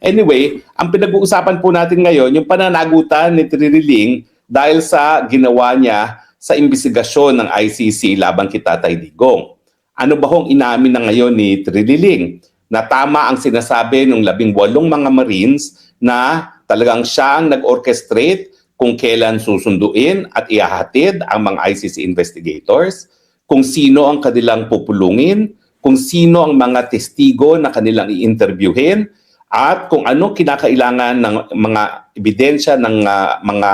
Anyway, ang pinag-uusapan po natin ngayon, yung pananagutan ni Triniling dahil sa ginawa niya sa imbestigasyon ng ICC laban kay Tatay Digong. Ano ba hong inamin na ngayon ni Triniling? Na tama ang sinasabi ng 18 mga Marines na talagang siya ang nag-orchestrate kung kailan susunduin at ihahatid ang mga ICC investigators, kung sino ang kanilang pupulungin, kung sino ang mga testigo na kanilang i-interviewin, at kung ano kinakailangan ng mga ebidensya ng mga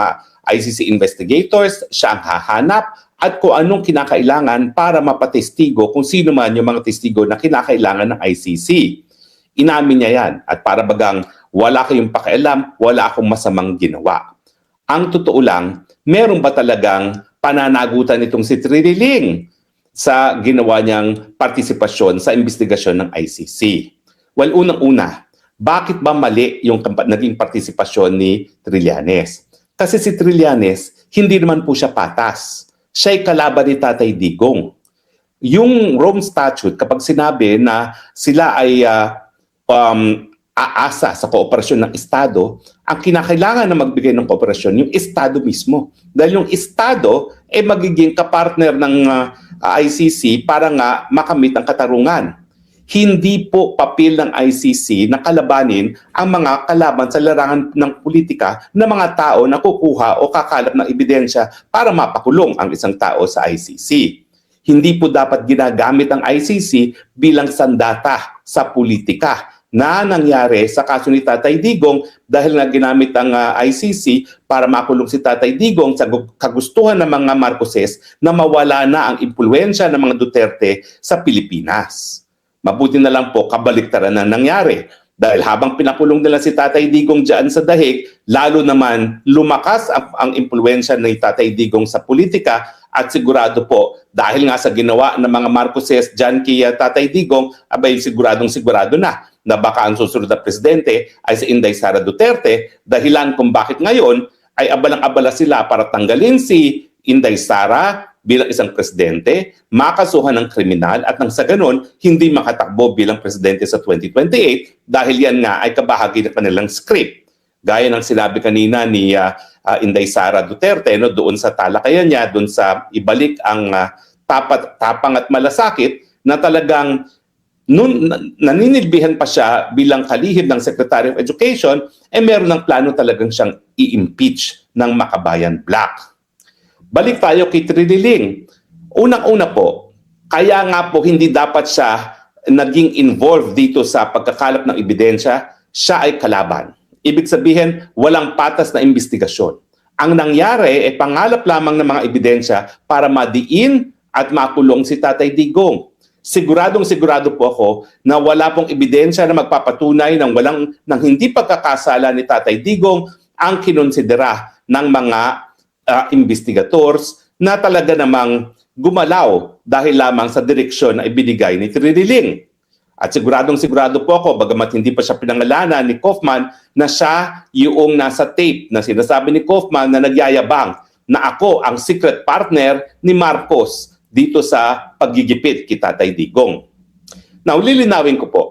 ICC investigators, siya ang hahanap, at kung anong kinakailangan para mapatestigo kung sino man yung mga testigo na kinakailangan ng ICC. Inamin niya yan, at para bagang wala kayong pakialam, wala akong masamang ginawa. Ang totoo lang, meron ba talagang pananagutan itong si Triniling sa ginawa niyang partisipasyon sa investigasyon ng ICC? Well, unang-una, bakit ba mali yung naging partisipasyon ni Trillanes? Kasi si Trillanes, hindi naman po siya patas. Siya'y kalaban ni Tatay Digong. Yung Rome Statute, kapag sinabi na sila ay aasa sa kooperasyon ng Estado, ang kinakailangan na magbigay ng kooperasyon, yung Estado mismo. Dahil yung Estado ay magiging kapartner ng ICC para nga makamit ang katarungan. Hindi po papel ng ICC na kalabanin ang mga kalaban sa larangan ng politika na mga tao na kukuha o kakalap ng ebidensya para mapakulong ang isang tao sa ICC. Hindi po dapat ginagamit ang ICC bilang sandata sa politika na nangyari sa kaso ni Tatay Digong dahil nga ginamit ang ICC para makulong si Tatay Digong sa kagustuhan ng mga Marcoses na mawala na ang impluwensya ng mga Duterte sa Pilipinas. Mabuti na lang po kabaliktaran na nangyari. Dahil habang pinakulong nila si Tatay Digong dyan sa dahig, lalo naman lumakas ang impluwensya ni Tatay Digong sa politika at sigurado po, dahil nga sa ginawa ng mga Marcoses dyan kay Tatay Digong, abay sigurado na baka ang susunod na presidente ay si Inday Sara Duterte, dahilan kung bakit ngayon ay abalang-abala sila para tanggalin si Inday Sara bilang isang presidente, makasuhan ng kriminal at nang sa ganon, hindi makatakbo bilang presidente sa 2028 dahil yan nga ay kabahagi ng kanilang script. Gaya ng sinabi kanina ni Inday Sara Duterte doon sa talakayan niya, doon sa ibalik ang tapang at malasakit na talagang naninilbihan pa siya bilang kalihim ng Secretary of Education, meron ng plano talagang siyang i-impeach ng Makabayan Black. Balik tayo kay Triniling. Unang-una po, kaya nga po hindi dapat siya naging involved dito sa pagkakalap ng ebidensya, siya ay kalaban. Ibig sabihin, walang patas na investigasyon. Ang nangyari ay pangalap lamang ng mga ebidensya para madiin at makulong si Tatay Digong. Sigurado po ako na wala pong ebidensya na magpapatunay ng hindi pagkakasala ni Tatay Digong ang kinonsidera ng mga investigators na talaga namang gumalaw dahil lamang sa direksyon na ibinigay ni Triniling. At sigurado po ako, bagamat hindi pa siya pinangalanan ni Kaufman, na siya yung nasa tape na sinasabi ni Kaufman na nagyayabang na ako ang secret partner ni Marcos dito sa paggigipit kay Tatay Digong. Now, lilinawin ko po,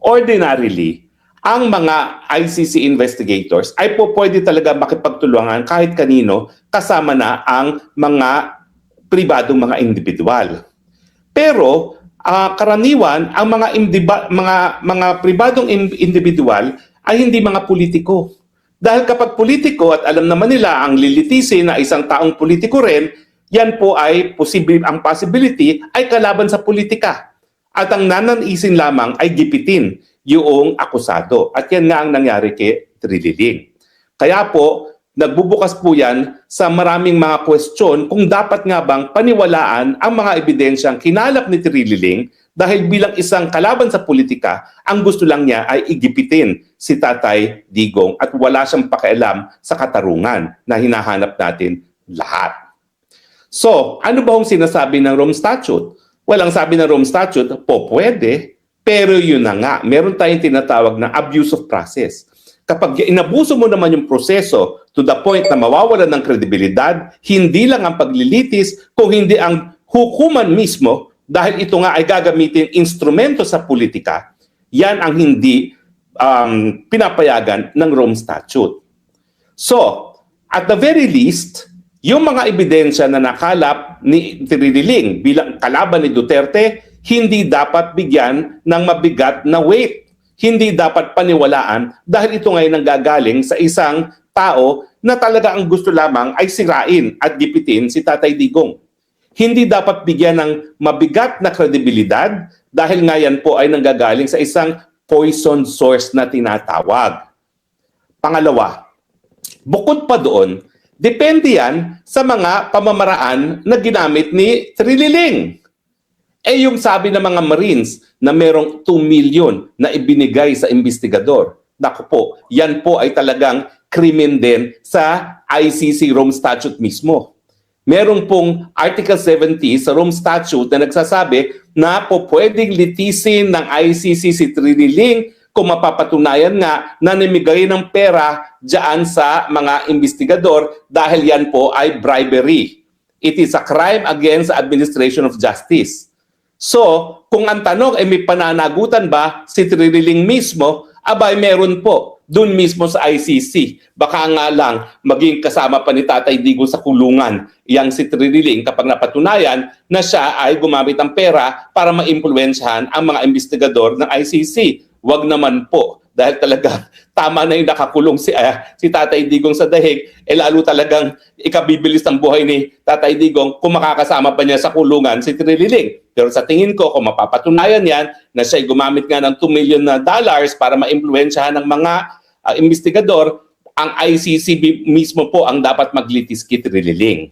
ordinarily, ang mga ICC investigators ay po pwede talaga makipagtulungan kahit kanino kasama na ang mga pribadong mga individual. Pero karaniwan ang mga pribadong individual ay hindi mga politiko. Dahil kapag politiko at alam naman nila ang lilitisin na isang taong politiko rin, yan po ay ang possibility ay kalaban sa politika. At ang nananisin lamang ay gipitin yung akusado. At yan nga ang nangyari kay Triniling. Kaya po, nagbubukas po yan sa maraming mga question kung dapat nga bang paniwalaan ang mga ebidensyang kinalap ni Triniling dahil bilang isang kalaban sa politika, ang gusto lang niya ay igipitin si Tatay Digong at wala siyang pakialam sa katarungan na hinahanap natin lahat. So, ano ba ang sinasabi ng Rome Statute? Well, ang sabi ng Rome Statute, pwede, pero yun na nga, meron tayong tinatawag na abuse of process. Kapag inabuso mo naman yung proseso to the point na mawawalan ng kredibilidad, hindi lang ang paglilitis, kung hindi ang hukuman mismo, dahil ito nga ay gagamitin instrumento sa politika, yan ang hindi pinapayagan ng Rome Statute. So, at the very least, yung mga ebidensya na nakalap ni Trilliling bilang kalaban ni Duterte, hindi dapat bigyan ng mabigat na weight. Hindi dapat paniwalaan dahil ito ngayon nanggagaling sa isang tao na talaga ang gusto lamang ay sirain at gipitin si Tatay Digong. Hindi dapat bigyan ng mabigat na kredibilidad dahil nga yan po ay nanggagaling sa isang poison source na tinatawag. Pangalawa, bukod pa doon, depende yan sa mga pamamaraan na ginamit ni Trilliling. Eh yung sabi ng mga Marines na merong 2 million na ibinigay sa investigador, naku po, yan po ay talagang krimen din sa ICC Rome Statute mismo. Merong pong Article 70 sa Rome Statute na nagsasabi na po pwedeng litisin ng ICC si Trilliling kung mapapatunayan nga na namigay ng pera dyan sa mga investigador dahil yan po ay bribery. It is a crime against the administration of justice. So, kung ang tanong ay may pananagutan ba si Trilliling mismo, abay meron po doon mismo sa ICC. Baka nga lang maging kasama pa ni Tatay Digong sa kulungan yang si Trilliling kapag napatunayan na siya ay gumamit ng pera para maimpluwensyahan ang mga investigador ng ICC. Wag naman po dahil talaga tama na yung nakakulong si Tatay Digong sa dahig, lalo talagang ikabibilis ng buhay ni Tatay Digong kung makakasama pa niya sa kulungan si Trilliling. Pero sa tingin ko, kung mapapatunayan yan na siya ay gumamit nga ng $2 million para maimpluwensyahan ng mga investigador, ang ICC mismo po ang dapat maglitis kay Trilliling.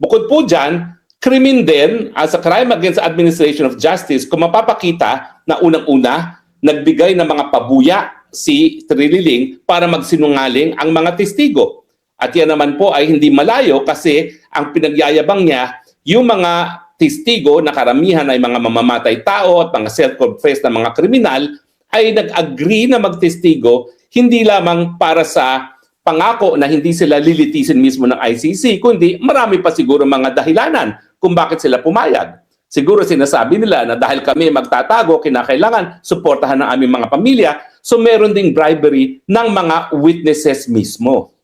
Bukod po dyan, krimen din as a crime against the administration of justice kung mapapakita na unang-una, nagbigay ng mga pabuya si Trilliling para magsinungaling ang mga testigo. At yan naman po ay hindi malayo kasi ang pinagyayabang niya, yung mga testigo na karamihan ay mga mamamatay tao at mga self-confessed na mga kriminal ay nag-agree na magtestigo hindi lamang para sa pangako na hindi sila lilitisin mismo ng ICC, kundi marami pa siguro mga dahilanan kung bakit sila pumayag. Siguro sinasabi nila na dahil kami magtatago, kinakailangan suportahan ng aming mga pamilya, so meron ding bribery ng mga witnesses mismo.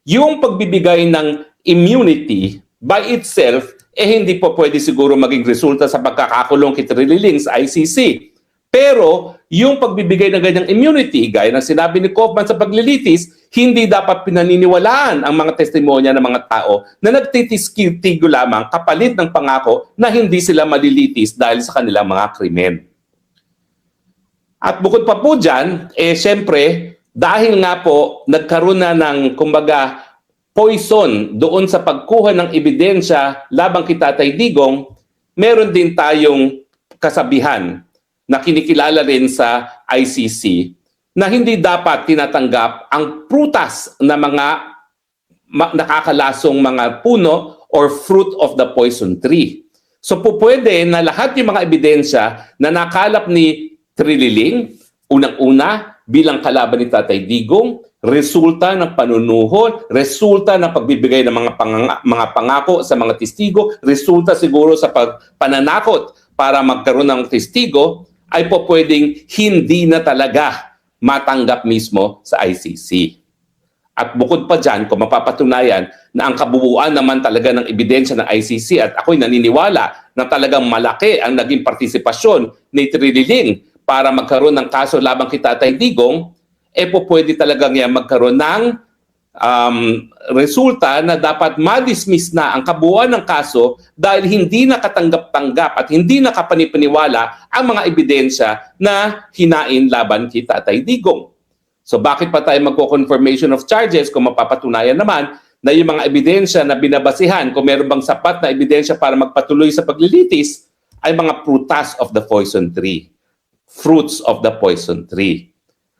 Yung pagbibigay ng immunity by itself, hindi po pwede siguro maging resulta sa pagkakakulong kay Trilliling sa ICC. Pero yung pagbibigay ng ganyang immunity, gaya ng sinabi ni Kaufman sa paglilitis, hindi dapat pinaniniwalaan ang mga testimonya ng mga tao na nagtitistigo lamang kapalit ng pangako na hindi sila malilitis dahil sa kanilang mga krimen. At bukod pa po dyan, syempre, dahil nga po nagkaroon na ng, kumbaga, poison doon sa pagkuha ng ebidensya labang kay Tatay Digong, meron din tayong kasabihan na kinikilala rin sa ICC na hindi dapat tinatanggap ang prutas na mga nakakalasong mga puno or fruit of the poison tree. So po pwede na lahat yung mga ebidensya na nakalap ni Trilliling, unang-una bilang kalaban ni Tatay Digong, resulta ng panunuhol, resulta ng pagbibigay ng mga pangako sa mga testigo, resulta siguro sa pananakot para magkaroon ng testigo, ay po pwedeng hindi na talaga matanggap mismo sa ICC. At bukod pa dyan, kung mapapatunayan na ang kabuuan naman talaga ng ebidensya ng ICC at ako'y naniniwala na talagang malaki ang naging partisipasyon ni Trilliling para magkaroon ng kaso labang kay Tatay Digong, po pwede talagang yan magkaroon ng resulta na dapat ma-dismiss na ang kabuuan ng kaso dahil hindi nakatanggap-tanggap at hindi nakapanipaniwala ang mga ebidensya na hinain laban kay Tatay Digong. So bakit pa tayo magko-confirmation of charges kung mapapatunayan naman na yung mga ebidensya na binabasihan, kung meron bang sapat na ebidensya para magpatuloy sa paglilitis, ay mga prutas of the poison tree, fruits of the poison tree.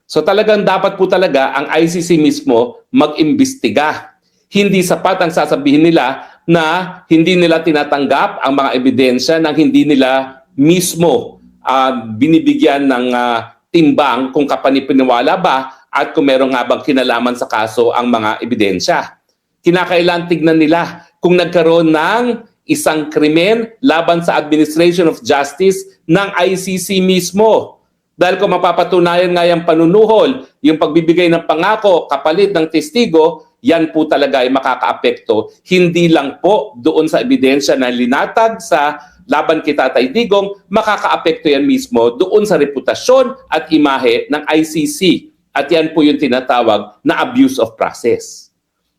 So talagang dapat po talaga ang ICC mismo mag-imbestiga. Hindi sapat ang sasabihin nila na hindi nila tinatanggap ang mga ebidensya nang hindi nila mismo binibigyan ng timbang kung kapanipaniwala ba at kung meron nga bang kinalaman sa kaso ang mga ebidensya. Kinakailangan tignan nila kung nagkaroon ng isang krimen laban sa administration of justice ng ICC mismo. Dahil kung mapapatunayan nga yung panunuhol, yung pagbibigay ng pangako, kapalit ng testigo, yan po talaga ay makakaapekto. Hindi lang po doon sa ebidensya na linatag sa laban kay Tatay Digong, makakaapekto yan mismo doon sa reputasyon at imahe ng ICC. At yan po yung tinatawag na abuse of process.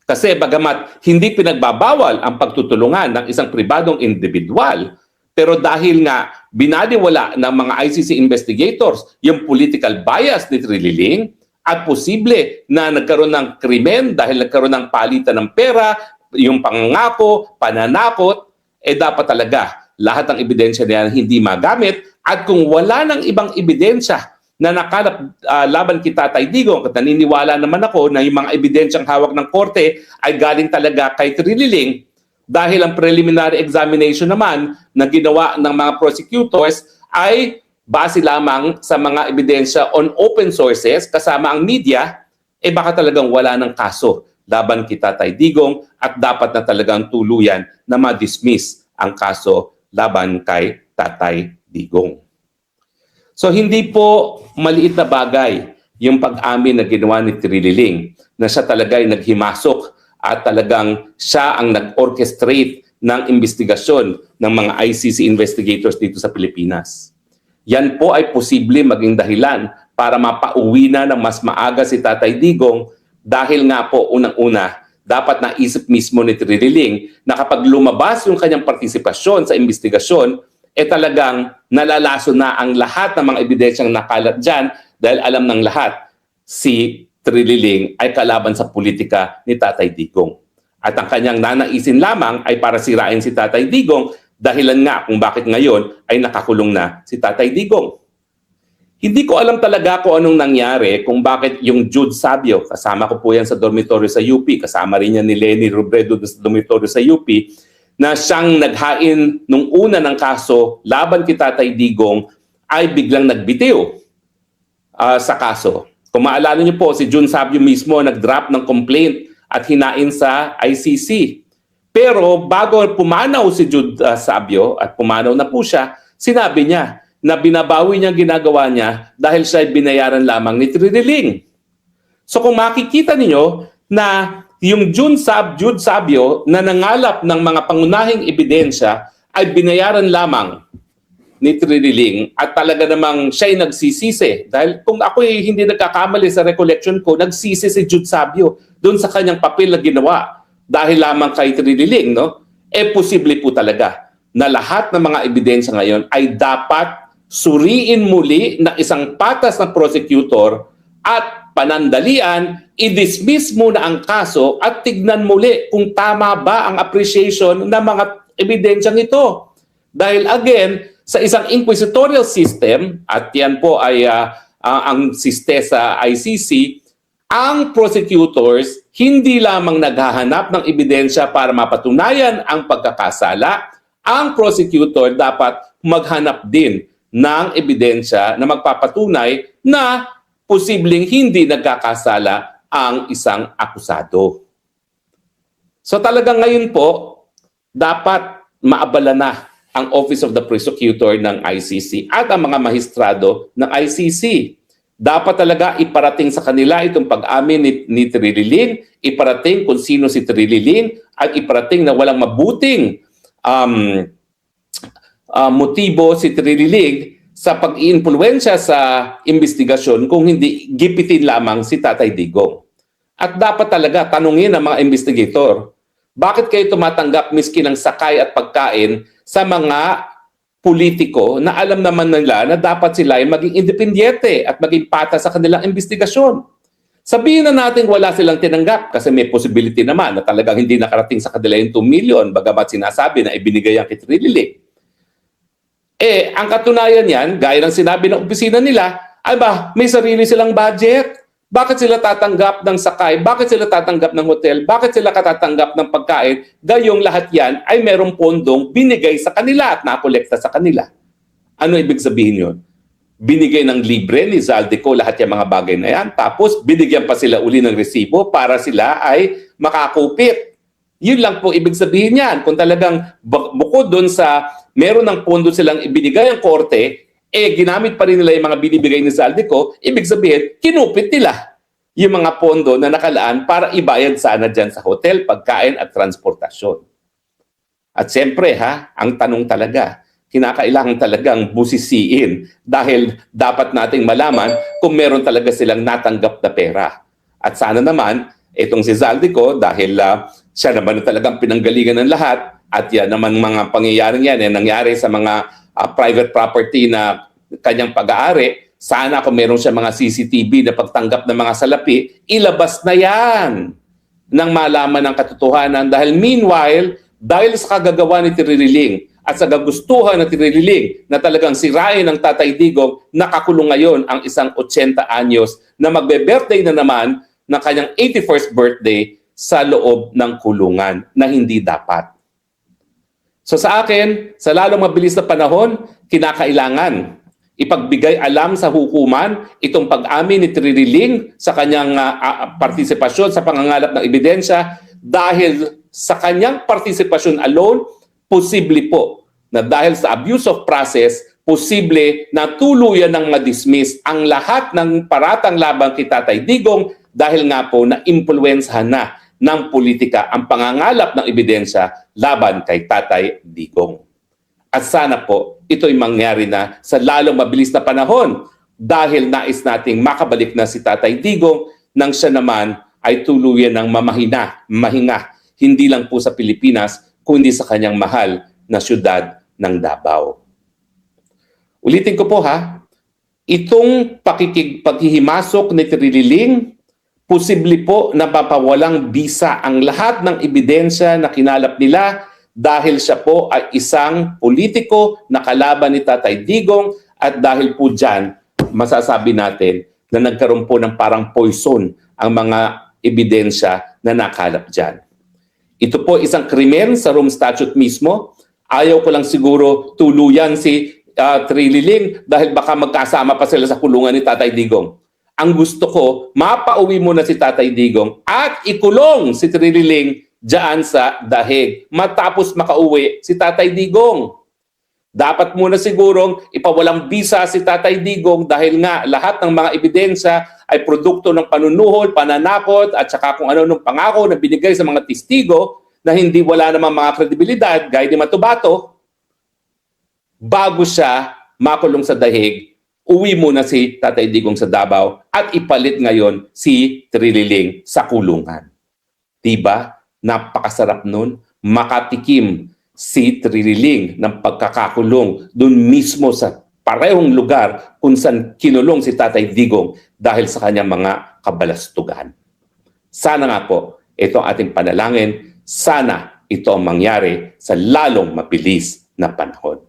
Kasi bagamat hindi pinagbabawal ang pagtutulungan ng isang pribadong individual, pero dahil nga binaliwala ng mga ICC investigators yung political bias ni Trililing at posible na nagkaroon ng krimen dahil nagkaroon ng palitan ng pera, yung pangangako, pananakot, dapat talaga lahat ng ebidensya na yan hindi magamit. At kung wala ng ibang ebidensya na nakalap laban kay Tatay Digong, at naniniwala naman ako na yung mga ebidensyang hawak ng korte ay galing talaga kay Trililing, dahil ang preliminary examination naman na ginawa ng mga prosecutors ay base lamang sa mga ebidensya on open sources kasama ang media, baka talagang wala ng kaso laban kay Tatay Digong at dapat na talagang tuluyan na ma-dismiss ang kaso laban kay Tatay Digong. So hindi po maliit na bagay yung pag-amin na ginawa ni Trililing na siya talaga ay naghimasok at talagang siya ang nag-orchestrate ng investigasyon ng mga ICC investigators dito sa Pilipinas. Yan po ay posible maging dahilan para mapauwi na ng mas maaga si Tatay Digong dahil nga po unang-una dapat naisip mismo ni Trililing na kapag lumabas yung kanyang partisipasyon sa investigasyon, talagang nalalaso na ang lahat ng mga ebidensyang nakalat dyan dahil alam ng lahat si Trililing ay kalaban sa politika ni Tatay Digong. At ang kanyang nanaisin lamang ay para sirain si Tatay Digong, dahilan nga kung bakit ngayon ay nakakulong na si Tatay Digong. Hindi ko alam talaga kung anong nangyari, kung bakit yung Jude Sabio, kasama ko po yan sa dormitoryo sa UP, kasama rin yan ni Lenny Robredo sa dormitoryo sa UP, na siyang naghain nung una ng kaso laban kay Tatay Digong ay biglang nagbitiw sa kaso. Kung maalala niyo po, si June Sabio mismo nag-drop ng complaint at hinain sa ICC. Pero bago pumanaw si Jude Sabio at pumanaw na po siya, sinabi niya na binabawi niya ang ginagawa niya dahil siya ay binayaran lamang ni Trililing. So kung makikita niyo na yung Jude Sabio na nangalap ng mga pangunahing ebidensya ay binayaran lamang ni Trililing at talaga namang siya'y nagsisisi. Dahil kung ako hindi nagkakamali sa recollection ko, nagsisi si Jude Sabio doon sa kanyang papel na ginawa dahil lamang kay Trililing, no? Posible po talaga na lahat ng mga ebidensya ngayon ay dapat suriin muli ng isang patas na prosecutor at panandalian, i-dismiss muna ang kaso at tignan muli kung tama ba ang appreciation ng mga ebidensyang ito. Dahil again, sa isang inquisitorial system, at yan po ay ang siste sa ICC, ang prosecutors hindi lamang naghahanap ng ebidensya para mapatunayan ang pagkakasala, ang prosecutor dapat maghanap din ng ebidensya na magpapatunay na posibleng hindi nagkakasala ang isang akusado. So talagang ngayon po, dapat maabala na ang Office of the Prosecutor ng ICC at ang mga mahistrado ng ICC. Dapat talaga iparating sa kanila itong pag-amin ni Trililing, iparating kung sino si Trililing, at iparating na walang mabuting motibo si Trililing sa pag-iimpluwensya sa investigasyon kung hindi gipitin lamang si Tatay Digong. At dapat talaga tanungin ang mga investigator, bakit kayo tumatanggap miski ng sakay at pagkain sa mga politiko na alam naman nila na dapat sila ay maging independyente at maging patas sa kanilang investigasyon? Sabihin na natin wala silang tinanggap kasi may possibility naman na talagang hindi nakarating sa kanila yung 2 million bagamat sinasabi na ibinigay ang kay Trililing. Ang katunayan yan, gaya ng sinabi ng opisina nila, ay ba, may sarili silang budget. Bakit sila tatanggap ng sakay? Bakit sila tatanggap ng hotel? Bakit sila katatanggap ng pagkain? Gayong lahat yan ay merong pondong binigay sa kanila at nakolekta sa kanila. Ano ibig sabihin yun? Binigay ng libre ni Zaldico lahat yung mga bagay na yan. Tapos binigyan pa sila uli ng resibo para sila ay makakupit. Yun lang po ibig sabihin yan. Kung talagang bukod doon sa meron ng pondo silang ibinigay ang korte, ginamit pa rin nila yung mga binibigay ni Zaldico, ibig sabihin, kinupit nila yung mga pondo na nakalaan para ibayad sana dyan sa hotel, pagkain at transportasyon. At siyempre ang tanong talaga, kinakailangan talagang busisiin dahil dapat nating malaman kung meron talaga silang natanggap na pera. At sana naman, itong si Zaldico, dahil siya naman talagang pinanggalingan ng lahat, at yan naman mga pangyayaring yan, nangyari sa mga private property na kanyang pag-aari, sana kung meron siya mga CCTV na pagtanggap ng mga salapi, ilabas na yan nang malaman ng katotohanan. Dahil meanwhile, dahil sa kagagawa ni Trilliling at sa kagustuhan ng Trilliling na talagang sirain ng Tatay Digong, nakakulong ngayon ang isang 80 anyos na magbe-birthday na naman ng kanyang 81st birthday sa loob ng kulungan na hindi dapat. So sa akin, sa lalong mabilis na panahon, kinakailangan ipagbigay alam sa hukuman itong pag-amin ni Trilliling sa kanyang partisipasyon sa pangangalap ng ebidensya dahil sa kanyang partisipasyon alone, posible po na dahil sa abuse of process, posible na tuluyan ng ma-dismiss ang lahat ng paratang labang kay Tatay Digong dahil nga po na-impluwensyahan na ng politika ang pangangalap ng ebidensya laban kay Tatay Digong. At sana po ito'y mangyari na sa lalong mabilis na panahon dahil nais nating makabalik na si Tatay Digong nang siya naman ay tuluyan ng mahinga, hindi lang po sa Pilipinas, kundi sa kanyang mahal na syudad ng Davao. Ulitin ko po itong paghihimasok ni Trilliling, posible po na papawalang bisa ang lahat ng ebidensya na kinalap nila dahil siya po ay isang politiko na kalaban ni Tatay Digong at dahil po dyan, masasabi natin na nagkaroon po ng parang poison ang mga ebidensya na nakalap dyan. Ito po isang krimen sa Rome Statute mismo. Ayaw ko lang siguro tuluyan si Trilliling dahil baka magkasama pa sila sa kulungan ni Tatay Digong. Ang gusto ko, mapauwi mo na si Tatay Digong at ikulong si Trilliling diyan sa dahig matapos makauwi si Tatay Digong. Dapat muna sigurong ipawalang bisa si Tatay Digong dahil nga lahat ng mga ebidensya ay produkto ng panunuhol, pananakot at saka kung ano ng pangako na binigay sa mga testigo na hindi wala namang mga kredibilidad gaya ni Matubato. Bago siya makulong sa dahig, uwi muna si Tatay Digong sa Davao at ipalit ngayon si Trilliling sa kulungan. Diba? Napakasarap nun. Makatikim si Trilliling ng pagkakakulong dun mismo sa parehong lugar kung saan kinulong si Tatay Digong dahil sa kanyang mga kabalastugan. Sana nga po, ito ang ating panalangin. Sana ito ang mangyari sa lalong mabilis na panahon.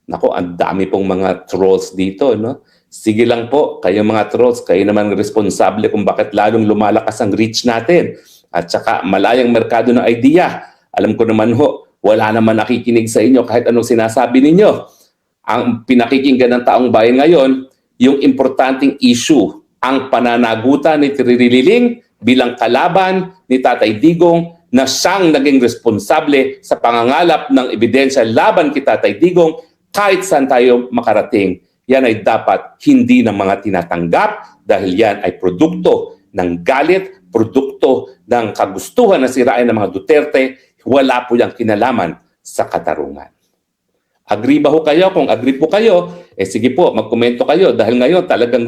Nako, ang dami pong mga trolls dito, no? Sige lang po, kayo mga trolls, kayo naman responsable kung bakit lalong lumalakas ang reach natin. At saka malayang merkado ng idea. Alam ko naman wala naman nakikinig sa inyo kahit anong sinasabi ninyo. Ang pinakikinggan ng taong bayan ngayon, yung importanteng issue, ang pananagutan ni Trilliling bilang kalaban ni Tatay Digong na siyang naging responsable sa pangangalap ng ebidensya laban kay Tatay Digong. Kahit saan tayo makarating, yan ay dapat hindi ng mga tinatanggap dahil yan ay produkto ng galit, produkto ng kagustuhan na sirain ng mga Duterte. Wala po yung kinalaman sa katarungan. Agree ba ho kayo? Kung agree po kayo, sige po, magkomento kayo dahil ngayon talagang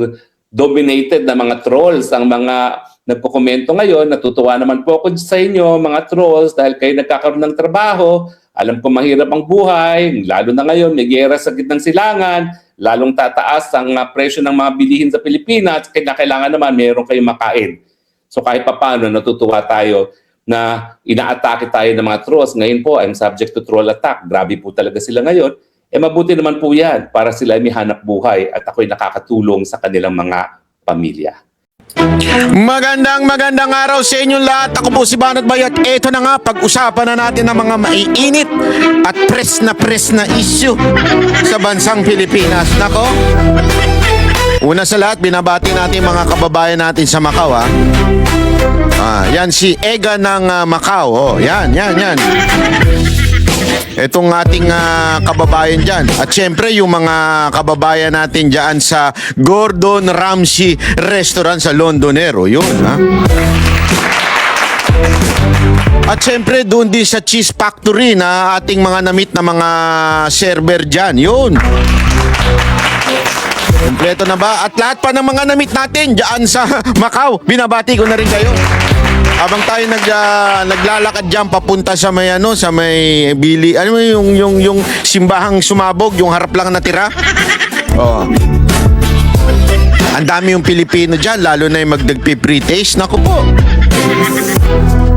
dominated na mga trolls ang mga nagpo-komento ngayon. Natutuwa naman po ako sa inyo, mga trolls, dahil kayo nagkakaroon ng trabaho. Alam ko mahirap ang buhay, lalo na ngayon, may giyera sa gitnang silangan, lalong tataas ang presyo ng mga bilihin sa Pilipinas, kaya kailangan naman mayroon kayong makain. So kahit paano, natutuwa tayo na inaatake tayo ng mga trolls. Ngayon po, I'm subject to troll attack. Grabe po talaga sila ngayon. Mabuti naman po yan para sila may hanap buhay at ako'y nakakatulong sa kanilang mga pamilya. Magandang araw sa inyong lahat. Ako po si Banat Bayat. Ito na nga, pag-usapan na natin ang mga maiinit at press na issue sa bansang Pilipinas. Nako, una sa lahat, binabati natin mga kababayan natin sa Macau. Yan si Ega ng Macau. Yan. Itong ating kababayan dyan. At syempre, yung mga kababayan natin dyan sa Gordon Ramsay Restaurant sa Londonero. Yun, ha? At syempre, doon din sa Cheese Factory na ating mga namit na mga server dyan. Yun. Kompleto na ba? At lahat pa ng mga namit natin dyan sa Macau. Binabati ko na rin kayo. Habang tayo naglalakad diyan papunta sa may sa may Bili, ano yung simbahang sumabog, yung harap lang natira. Oh. Ang dami yung Pilipino diyan, lalo na yung magdagpi-pre-taste. Naku po.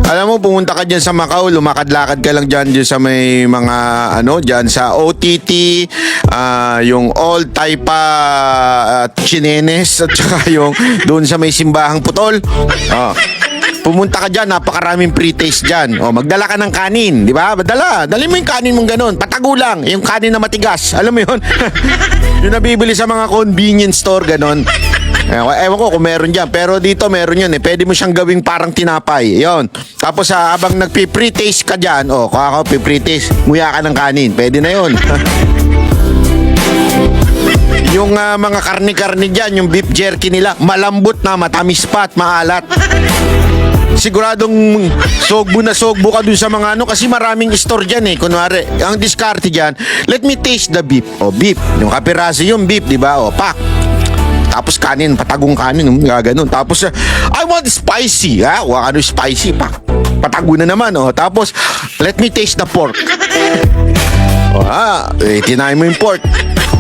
Alam mo, pumunta ka dyan sa Macau, lumakad-lakad ka lang dyan sa may mga, dyan sa OTT, yung Old Taipa Chinenes, at saka yung doon sa may simbahang putol. Oh. Pumunta ka dyan, napakaraming pre-taste dyan. O, magdala ka ng kanin, di ba? Dali mo yung kanin mong ganun. Patago lang, yung kanin na matigas. Alam mo yun? Yung nabibili sa mga convenience store, ganun. Ewan ko kung meron dyan. Pero dito meron yun eh. Pwede mo siyang gawing parang tinapay. Yun. Tapos habang nagpi-pre-taste ka dyan, kung ako pre-taste, nguya ka ng kanin. Pwede na yun. Yung mga karni-karni dyan, yung beef jerky nila, malambot na, matamis pa at maalat. Siguradong sogbo ka dun sa mga kasi maraming store dyan eh. Kunwari, ang diskarte dyan, let me taste the beef. O, beef. Yung kapiraso yung beef, di ba? O, pak. Tapos kanin, patagong kanin, gaganon. Tapos, I want spicy. Ha? Huwag ano spicy, pak. Patago na naman, o. Tapos, let me taste the pork. O, tinahin mo yung pork.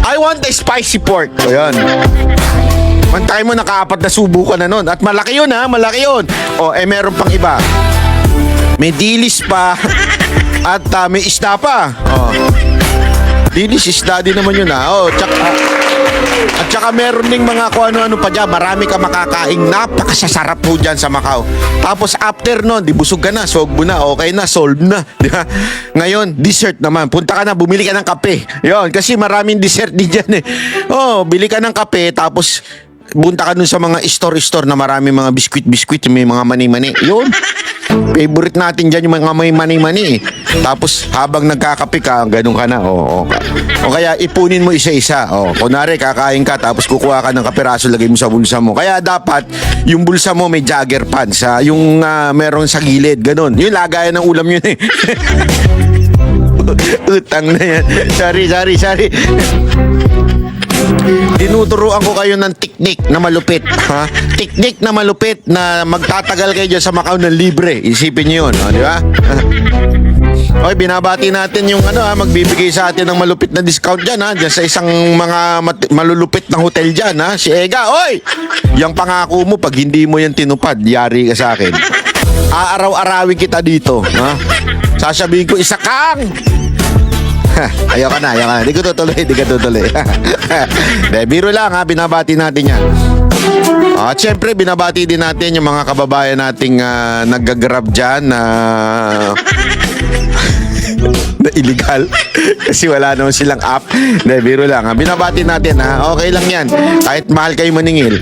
I want the spicy pork. O, yan. Pantay mo, nakaapat na subo ka na nun. At malaki yun, ha? Malaki yun. O, meron pang iba. May dilis pa. At may isda pa. O. Dilis, isda din naman yun, ha? O, at saka meron ding mga kung ano-ano pa dyan. Marami ka makakaing napakasasarap po dyan sa Macau. Tapos after nun, di busog ka na, sogbo na, okay na, solve na. Diba? Ngayon, dessert naman. Punta ka na, bumili ka ng kape. Yun, kasi maraming dessert din dyan eh. Bili ka ng kape, tapos punta ka dun sa mga store-store na marami mga biskwit-biskwit, may mga mani-mani. Yun. Favorite natin dyan yung mga may mani-mani eh. Tapos habang nagkakape ka, ganun ka na. O kaya ipunin mo isa-isa. Kunwari kakain ka, tapos kukuha ka ng kapiraso, lagay mo sa bulsa mo. Kaya dapat yung bulsa mo may jagger pants. Yung meron sa gilid, ganun. Yun, lagayan ng ulam yun eh. Utang na yan. Sorry. Tinuturuan ko kayo ng teknik na malupit. Ha? Teknik na malupit na magtatagal kayo dyan sa Macau ng libre. Isipin nyo yun. Di ba? Okay, binabati natin yung magbibigay sa atin ng malupit na discount dyan, ha? Dyan sa isang mga malulupit na hotel dyan, ha? Si Ega, oy! Yung pangako mo, pag hindi mo yan tinupad, yari ka sa akin. Aaraw-arawin kita dito, ha? Sasabihin ko, isa kang! Ayoko na. Di ko tutuloy. Biro lang, ha? Binabati natin yan. At syempre, binabati din natin yung mga kababayan nating nag-grab dyan na illegal. Kasi wala naman silang app. Biro lang, ha? Binabati natin, ha? Okay lang yan. Kahit mahal kayo maningil.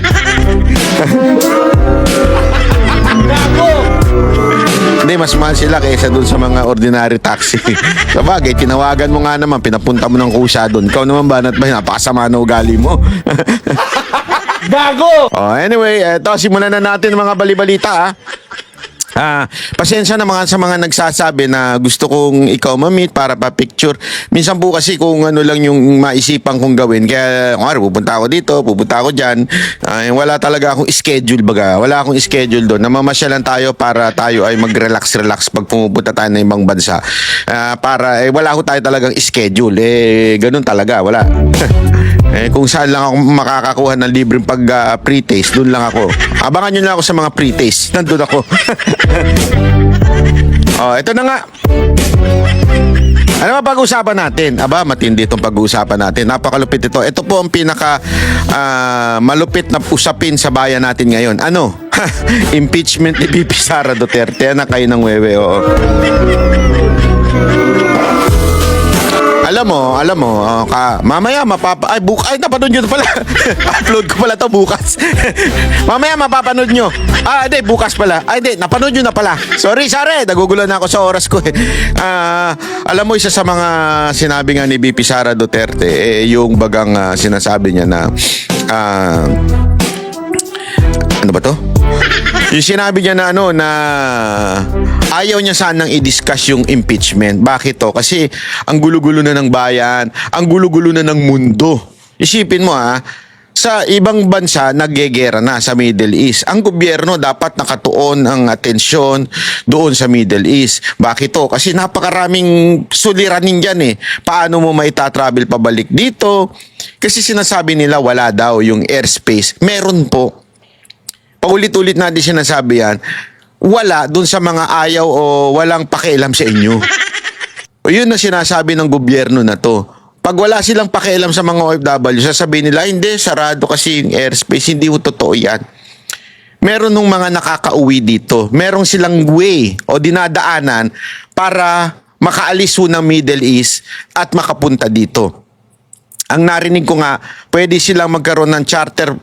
Hindi, mas mahal sila kaysa dun sa mga ordinary taxi. Sabagay, tinawagan mo nga naman, pinapunta mo ng kusa dun. Ikaw naman ba, napakasama na ugali mo. Gago! Anyway, eto, simulan na natin mga balibalita, ha. Pasensya na sa mga nagsasabi na gusto kong ikaw ma-meet para pa-picture. Minsan po kasi kung ano lang yung maisipan kong gawin. Kaya pupunta ako dito, pupunta ako dyan. Wala talaga akong schedule baga. Wala akong schedule doon. Namamasya lang tayo para tayo ay mag-relax pag pumupunta tayo ng ibang bansa. Wala ko tayo talagang schedule. Ganun talaga. Wala. Kung saan lang ako makakakuha ng libreng pre-taste, doon lang ako. Abangan nyo na ako sa mga pre-taste. Nandun ako. Ito na nga. Ano ba pag-uusapan natin? Matindi itong pag-uusapan natin. Napakalupit ito. Ito po ang pinaka malupit na usapin sa bayan natin ngayon. Impeachment ni VP Sara Duterte. Na kayo ng wewe, oo. Alam mo, mamaya napanood nyo pala. Upload ko pala to bukas. Mamaya mapapanood nyo. Hindi, bukas pala. Hindi, napanood nyo na pala. Sorry, nagugulan na ako sa oras ko. Alam mo, isa sa mga sinabi nga ni VP Sara Duterte, yung bagang sinasabi niya na, ano ba to? Yung sinabi niya na na ayaw niya sanang i-discuss yung impeachment. Bakit to? Kasi ang gulo-gulo na ng bayan, ang gulo-gulo na ng mundo. Isipin mo sa ibang bansa naggegera na sa Middle East. Ang gobyerno dapat nakatuon ang atensyon doon sa Middle East. Bakit to? Kasi napakaraming suliranin dyan Paano mo maitatravel pabalik dito? Kasi sinasabi nila wala daw yung airspace. Meron po. Paulit-ulit natin sinasabi yan, wala dun sa mga ayaw o walang pakialam sa inyo. O yun na sinasabi ng gobyerno na to. Pag wala silang pakialam sa mga OFW, sasabihin nila, hindi, sarado kasi yung airspace, hindi ho totoo yan. Meron nung mga nakakauwi dito, meron silang way o dinadaanan para makaalis ho ng Middle East at makapunta dito. Ang narinig ko nga, pwede silang magkaroon ng charter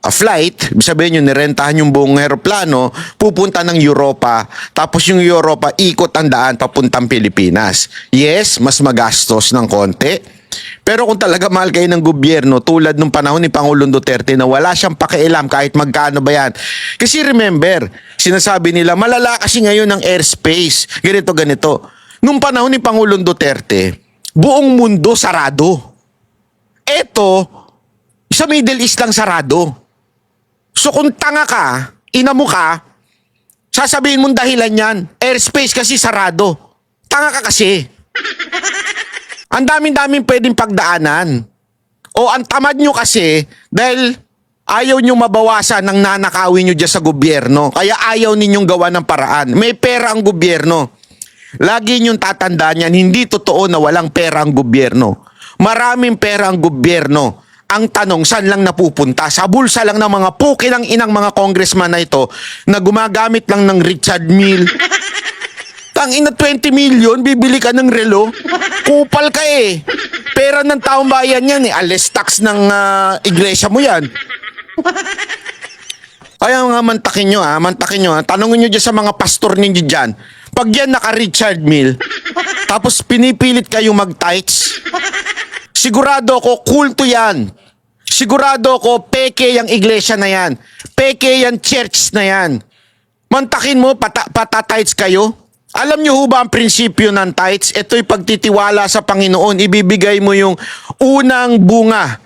flight, sabihin nyo, nirentahan yung buong aeroplano, pupunta ng Europa, tapos yung Europa, ikot ang daan papuntang Pilipinas. Yes, mas magastos ng konti, pero kung talaga mahal kayo ng gobyerno, tulad nung panahon ni Pangulong Duterte na wala siyang pakialam kahit magkano ba yan. Kasi remember, sinasabi nila, malala kasi ngayon ng airspace, ganito. Nung panahon ni Pangulong Duterte, buong mundo sarado. Eto, sa Middle East lang sarado. So kung tanga ka, ina mo ka, sasabihin mong dahilan yan, airspace kasi sarado. Tanga ka kasi. Ang daming pwedeng pagdaanan. O ang tamad nyo kasi dahil ayaw nyo mabawasan ng nanakawin nyo dyan sa gobyerno. Kaya ayaw ninyong gawa ng paraan. May pera ang gobyerno. Lagi niyong tatandaan yan, hindi totoo na walang pera ang gobyerno. Maraming pera ang gobyerno. Ang tanong, saan lang napupunta? Sa bulsa lang ng mga puki ng inang mga congressman na ito na gumagamit lang ng Richard Mille. Tangina, 20 million, bibili ka ng relo? Kupal ka Pera ng taong bayan yan Ales tax ng iglesia mo yan. Kaya nga mantakin nyo. Tanongin nyo dyan sa mga pastor ninyo dyan. Pag yan naka-Richard Mille, tapos pinipilit kayong mag-tights, sigurado ako kulto yan. Sigurado ako peke yung iglesia na yan. Peke yung church na yan. Mantakin mo, patatights kayo. Alam nyo ho ba ang prinsipyo ng tithes? Ito'y pagtitiwala sa Panginoon. Ibibigay mo yung unang bunga.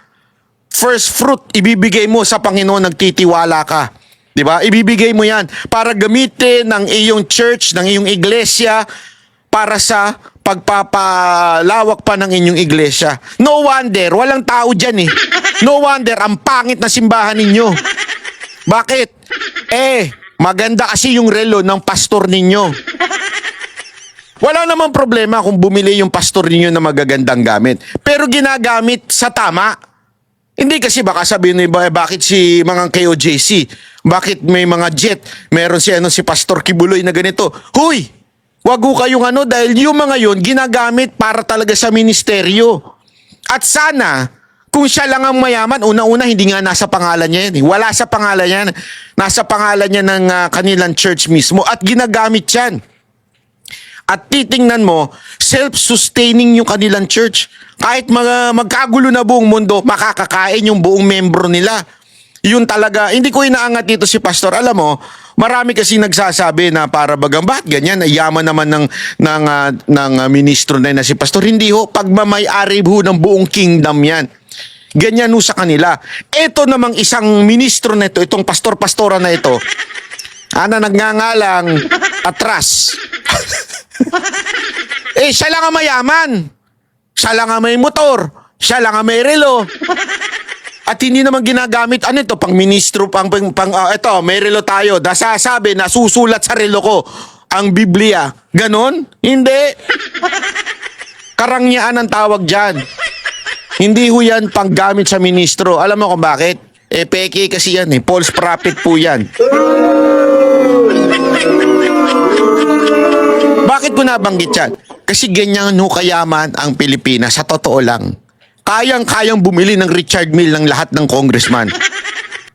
First fruit, ibibigay mo sa Panginoon, nagtitiwala ka. Diba? Ibibigay mo yan para gamitin ng iyong church, ng iyong iglesia, para sa pagpapalawak pa ng inyong iglesia. No wonder, walang tao dyan No wonder, ang pangit na simbahan ninyo. Bakit? Maganda kasi yung relo ng pastor ninyo. Wala namang problema kung bumili yung pastor ninyo na magagandang gamit. Pero ginagamit sa tama. Hindi kasi baka sabihin nyo, bakit si mga KOJC? Bakit may mga jet? Meron si Pastor Kibuloy na ganito. Huy! Wag ho kayong dahil yung mga yun ginagamit para talaga sa ministeryo. At sana, kung siya lang ang mayaman, una-una hindi nga nasa pangalan niya yan. Wala sa pangalan niya. Nasa pangalan niya ng kanilang church mismo at ginagamit yan. At titingnan mo, self-sustaining yung kanilang church. Kahit magkagulo na buong mundo, makakakain yung buong membro nila. Yun talaga, hindi ko inaangat dito si Pastor. Alam mo, marami kasi nagsasabi na para bagang, bakit ganyan? Yaman naman ng ministro na si Pastor. Hindi ho, pagmamay-ari ho ng buong kingdom yan. Ganyan ho sa kanila. Ito namang isang ministro na ito, itong pastor-pastora na ito, nagngangalang atras. Siya lang ang mayaman. Siya lang ang may motor. Siya lang ang may relo. At hindi naman ginagamit, pang ministro, ito, may relo tayo. Sasabi na susulat sa relo ko ang Biblia. Ganon? Hindi. Karangyaan ang tawag dyan. Hindi ho yan panggamit sa ministro. Alam mo kung bakit? Peke kasi yan false prophet po yan. Bakit ko nabanggit yan? Kasi ganyan ho kayaman ang Pilipinas, sa totoo lang. Kayang-kayang bumili ng Richard Mille ng lahat ng congressman.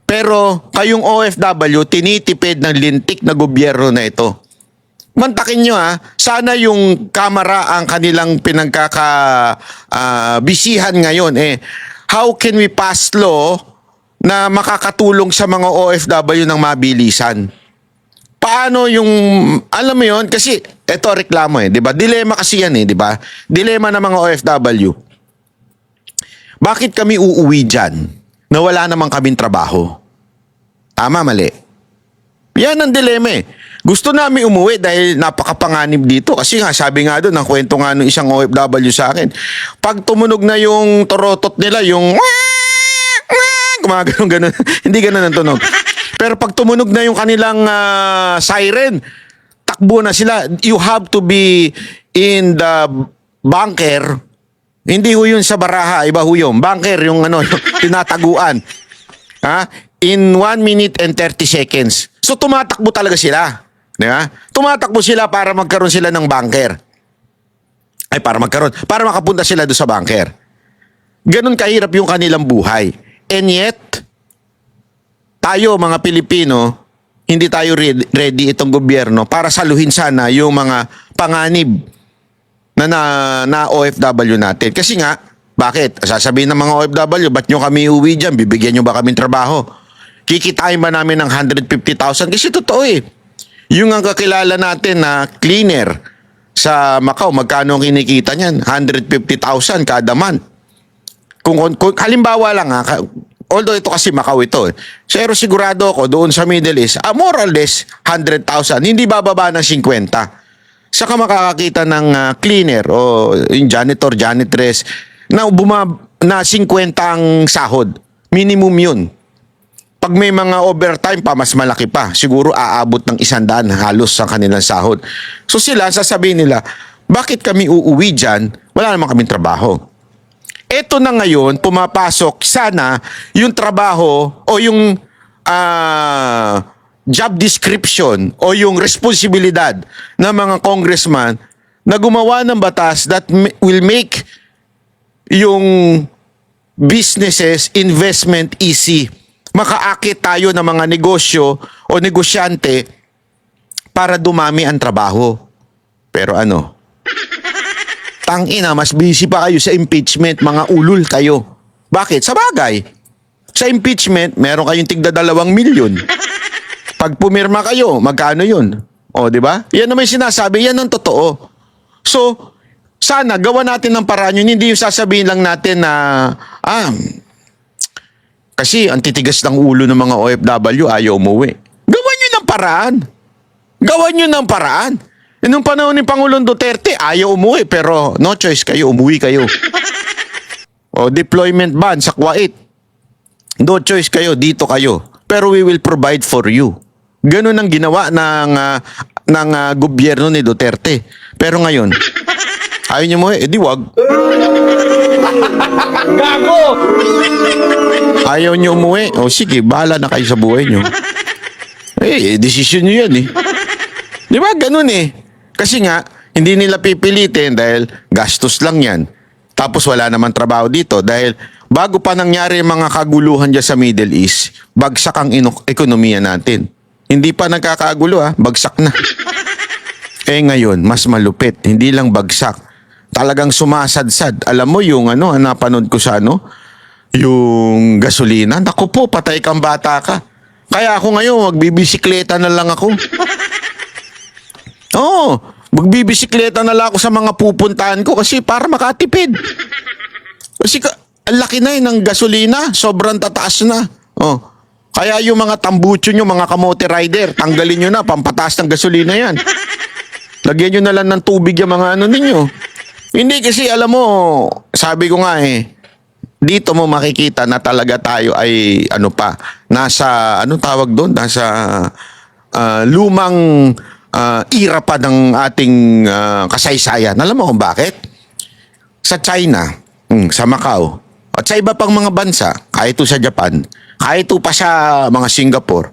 Pero kayong OFW, tinitipid ng lintik na gobyerno na ito. Mantakin nyo sana yung Kamara ang kanilang bisihan ngayon. How can we pass law na makakatulong sa mga OFW ng mabilisan? Paano yung, alam mo yun, kasi ito reklamo di ba? Dilema kasi yan di ba? Dilema ng mga OFW. Bakit kami uuwi dyan na wala namang kaming trabaho? Tama, mali. Yan ang dilema Gusto namin umuwi dahil napakapanganib dito. Kasi nga, sabi nga doon, ang kwento nga ng isang OFW sa akin, pag tumunog na yung torotot nila, yung gumagano'n, hindi ganun ang tunog. Pero pag tumunog na yung kanilang siren, takbo na sila. You have to be in the bunker. Hindi ho yun sa baraha, iba ho yun. Bunker, yung tinataguan. In 1 minute and 30 seconds. So tumatakbo talaga sila. Diba? Tumatakbo sila para magkaroon sila ng bunker. Para makapunta sila doon sa bunker. Ganun kahirap yung kanilang buhay. And yet, tayo mga Pilipino, hindi tayo ready itong gobyerno para saluhin sana yung mga panganib na OFW natin. Kasi nga, bakit? Sasabihin ng mga OFW, ba't nyo kami uwi dyan? Bibigyan nyo ba kaming trabaho? Kikitain ba namin ng 150,000? Kasi totoo Yung ang kakilala natin na cleaner sa Macau, magkano ang kinikita niyan? 150,000 kada month. Kung halimbawa lang although ito kasi Macau ito pero sigurado ako doon sa Middle East, more or less 100,000, hindi bababa ng 50. Saka makakakita ng cleaner o yung janitor, janitress na 50 ang sahod. Minimum yun. Pag may mga overtime pa, mas malaki pa. Siguro aabot ng 100 halos sa kanilang sahod. So sila, sasabihin nila, bakit kami uuwi dyan? Wala naman kaming trabaho. Ito na ngayon, pumapasok sana yung trabaho o yung job description o yung responsibilidad ng mga congressman na gumawa ng batas that will make yung businesses, investment easy. Makaakit tayo ng mga negosyo o negosyante para dumami ang trabaho. Pero tangina, mas busy pa kayo sa impeachment, mga ulul kayo. Bakit? Sa bagay. Sa impeachment, meron kayong tigda 2 milyon. Pag pumirma kayo, magkano yun? Di ba? Yan naman yung sinasabi, yan ang totoo. So, sana gawa natin ng paraan yun, hindi yung sasabihin lang natin na, kasi ang titigas ng ulo ng mga OFW, ayaw umuwi. Gawan nyo ng paraan. Gawan nyo ng paraan. Nung panahon ni Pangulong Duterte, ayaw umuwi, pero no choice kayo, umuwi kayo. Deployment ban sa Kuwait. No choice kayo, dito kayo. Pero we will provide for you. Ganun ang ginawa ng gobyerno ni Duterte. Pero ngayon, ayaw nyo umuwi, di wag. Gago! Ayaw nyo umuwi? Sige, bahala na kayo sa buhay nyo. Desisyon nyo yan Di ba? Ganun Kasi nga, hindi nila pipilitin dahil gastos lang yan. Tapos wala naman trabaho dito dahil bago pa nangyari mga kaguluhan dyan sa Middle East, bagsak ang ekonomiya natin. Hindi pa nagkakagulo bagsak na. Ngayon, mas malupit. Hindi lang bagsak. Talagang sumasadsad. Alam mo yung napanood ko sa yung gasolina. Naku po, patay kang bata ka. Kaya ako ngayon, magbibisikleta na lang ako. Magbibisikleta na lang ako sa mga pupuntahan ko kasi para makatipid. Kasi ang laki na ng gasolina, sobrang tataas na. Kaya yung mga tambucho nyo, mga kamote rider, tanggalin nyo na, pampataas ng gasolina yan. Lagyan nyo na lang ng tubig yung mga ninyo. Hindi kasi alam mo, sabi ko nga dito mo makikita na talaga tayo ay nasa tawag doon, nasa lumang era pa ng ating kasaysayan. Alam mo kung bakit? Sa China, sa Macau, at sa iba pang mga bansa, kahit ito sa Japan, kahit ito pa sa mga Singapore,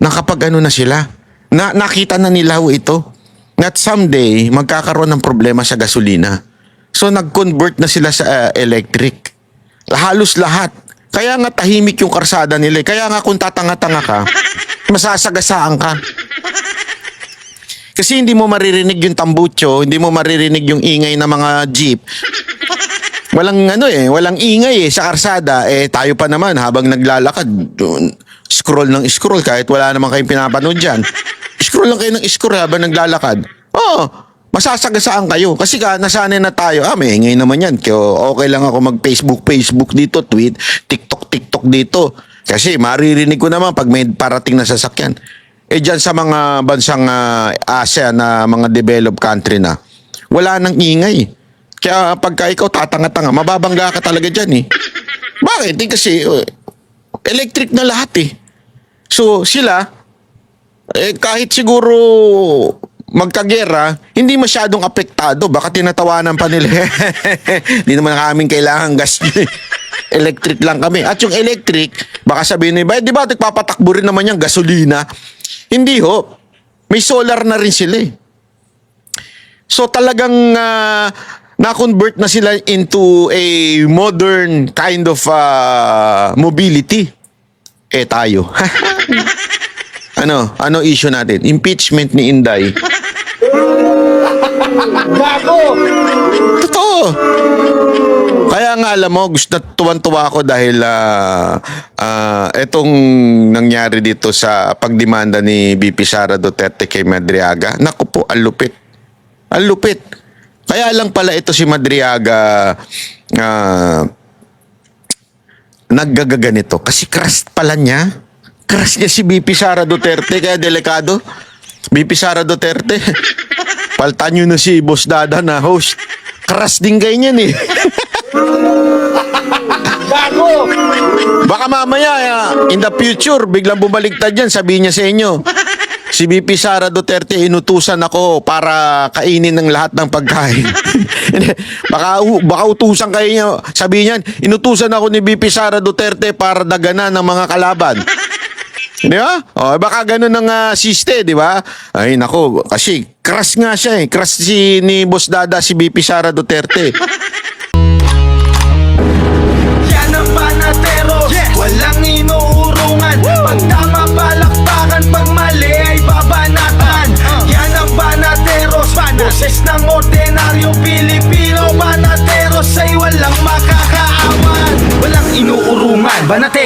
na kapag na sila, nakita na nila ito, that someday magkakaroon ng problema sa gasolina. So nag-convert na sila sa electric. Halos lahat. Kaya nga tahimik yung karsada nila. Kaya nga kung tatanga-tanga ka, masasagasaan ka. Kasi hindi mo maririnig yung tambutso, hindi mo maririnig yung ingay ng mga jeep. Walang ingay sa karsada. Tayo pa naman habang naglalakad, scroll ng scroll kahit wala naman kayong pinapanood dyan. Scroll lang kayo ng scroll habang naglalakad. Masasagasaan kayo. Kasi nasanay na tayo. May ingay naman yan. Okay lang ako mag-Facebook dito, tweet, TikTok dito. Kasi maririnig ko naman pag may parating na sasakyan. Dyan sa mga bansang Asia na mga developed country na, wala nang ingay. Kaya pagka ikaw tatanga-tanga, mababangga ka talaga dyan Bakit? Kasi electric na lahat So sila, kahit siguro magkagera, hindi masyadong apektado. Baka tinatawanan pa nila. Hindi naman namin kailangan gas. Electric lang kami. At yung electric, baka sabihin nila, di ba nagpapatakbo rin naman yung gasolina? Hindi ho. May solar na rin sila So talagang na-convert na sila into a modern kind of mobility. Tayo. Ano issue natin? Impeachment ni Inday. Gago! Totoo. Kaya nga alam mo, tuwan-tuwa ako dahil etong nangyari dito sa pagdemanda ni VP Sara Duterte kay Madriaga. Naku po, ang lupit. Ang lupit. Kaya lang pala ito si Madriaga naggagaganito. Kasi crush pala niya. Crush niya si VP Sara Duterte, kaya delikado. VP Sara Duterte. Paltan nyo na si Boss Dada na host. Crush din kayo niyan Gago! Baka mamaya, in the future, biglang bumaliktad yan, sabihin niya sa inyo, si VP Sara Duterte, inutusan ako para kainin ng lahat ng pagkain. baka utusan kayo niya, sabihin niyan, inutusan ako ni VP Sara Duterte para daganan ng mga kalaban. Di ba? Baka ganun ang siste, di ba? Ay, nako, kasi crush nga siya Crush ni Boss Dada, si VP Sara Duterte. Yan ang banatero, walang inuurungan. Pag tama palakpakan, pag mali ay babanatan. Yan ang banateros, boses ng ordinaryong Pilipino. Banateros ay walang makakaawan, walang inuurungan. Banatero